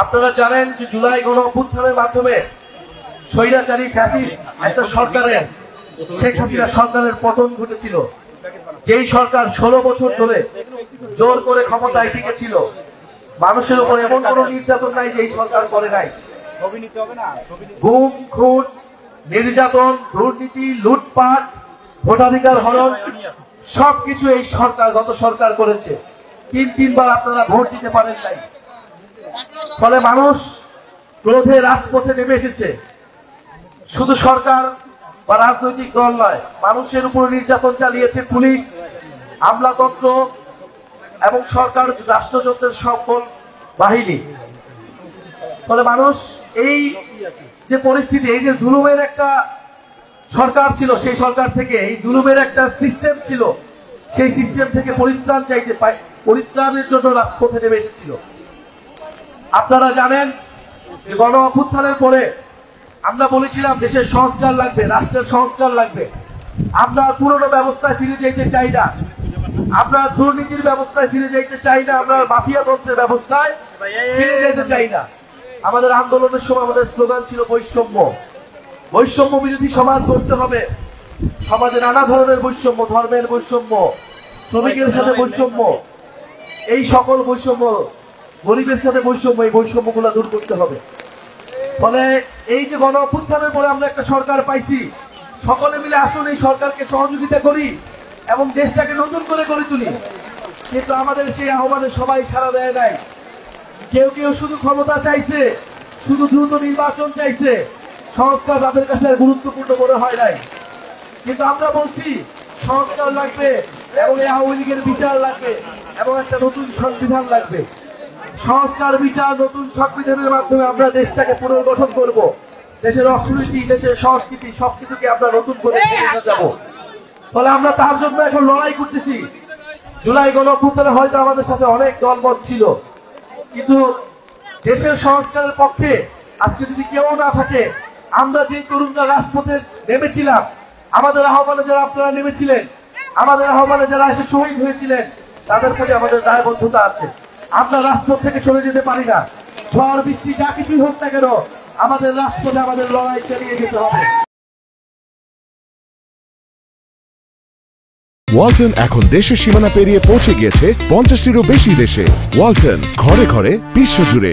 আপনারা জানেন যে জুলাই গণ অভ্যুত্থানের মাধ্যমে স্বৈরাচারী ফ্যাসিস্ট একটা সরকারের শেখ হাসিনা সরকারের পতন ঘটেছিল। যেই সরকার 16 বছর ধরে জোর করে ক্ষমতায় টিকেছিল, মানুষের উপর এমন কোন নির্যাতন নাই যে এই সরকার করে নাই। গুম, খুন, নির্যাতন, দুর্নীতি, লুটপাট, ভোটাধিকার হরণ সবকিছু এই সরকার, গত সরকার করেছে। তিনবার আপনারা ভোট দিতে পারেন নাই, ফলে মানুষ ক্রোধে রাজপথে নেমে এসেছে। শুধু সরকার বা রাজনৈতিক দল নয়, মানুষের উপর নির্যাতন চালিয়েছে পুলিশ, আমলাতন্ত্র এবং সরকার রাষ্ট্রযন্ত্রের সকল বাহিনী। ফলে মানুষ এই যে পরিস্থিতি, এই যে জুলুমের একটা সরকার ছিল, সেই সরকার থেকে, এই জুলুমের একটা সিস্টেম ছিল, সেই সিস্টেম থেকে পরিত্রাণ চাইতে পায়, পরিত্রাণের জন্য রাজপথে নেমে এসেছিল। আপনারা জানেন যে গণ অভ্যুত্থানের পরে আমরা বলেছিলাম দেশের সংস্কার লাগবে, রাষ্ট্রের সংস্কার লাগবে। আমরা পুরনো ব্যবস্থায় ফিরে যেতে চাই না, আমরা দুর্নীতির ব্যবস্থায় ফিরে যেতে চাই না, আমরা মাফিয়া তন্ত্রের ব্যবস্থায় ফিরে যেতে চাই না। আমাদের আন্দোলনের সময় আমাদের স্লোগান ছিল বৈষম্য, বৈষম্য বিরোধী সমাজ গড়তে হবে। সমাজে নানা ধরনের বৈষম্য, ধর্মের বৈষম্য, শ্রমিকের সাথে বৈষম্য, এই সকল বৈষম্য, গরিবের সাথে বৈষম্য, এই বৈষম্যগুলো দূর করতে হবে। ফলে এই যে গণ অভ্যুত্থানের পরে আমরা একটা সরকার পাইছি, সকলে মিলে আসুন এই সরকারকে সহযোগিতা করি এবং দেশটাকে নতুন করে গড়ে তুলি। কিন্তু আমাদের সেই আহ্বানে সবাই সাড়া দেয় নাই। কেউ কেউ শুধু ক্ষমতা চাইছে, শুধু দ্রুত নির্বাচন চাইছে, সংস্কার তাদের কাছে গুরুত্বপূর্ণ মনে হয় নাই। কিন্তু আমরা বলছি সংস্কার লাগবে এবং এই আওয়ামী লীগের বিচার লাগবে এবং একটা নতুন সংবিধান লাগবে। সংস্কার, বিচার, নতুন সংবিধানের মাধ্যমে আমরা দেশটাকে পুনর্গঠন করব। দেশের অর্থনীতি, দেশের সংস্কৃতি সবকিছুকে আমরা নতুন করে নিয়ে যাব। ফলে আমরা তার জন্য এখন লড়াই করতেছি। জুলাই গণ অভ্যুত্থানে হয়তো আমাদের সাথে অনেক দলমত ছিল, কিন্তু দেশের সংস্কারের পক্ষে আজকে যদি কেউ না থাকে, আমরা যে তরুণরা রাজপথে নেমেছিলাম, আমাদের আহ্বানে যারা আপনারা নেমেছিলেন, আমাদের আহ্বানে যারা এসে শহীদ হয়েছিলেন, তাদের প্রতি আমাদের দায়বদ্ধতা আছে। আমরা রাজপথ থেকে চলে যেতে পারি না। ঝড় বৃষ্টি যা কিছুই হোক না কেন, আমাদের রাজপথে আমাদের লড়াই চালিয়ে যেতে হবে। ওয়ালটন এখন দেশের সীমানা পেরিয়ে পৌঁছে গিয়েছে 50টিরও বেশি দেশে। ওয়ালটন, ঘরে ঘরে বিশ্বজুড়ে।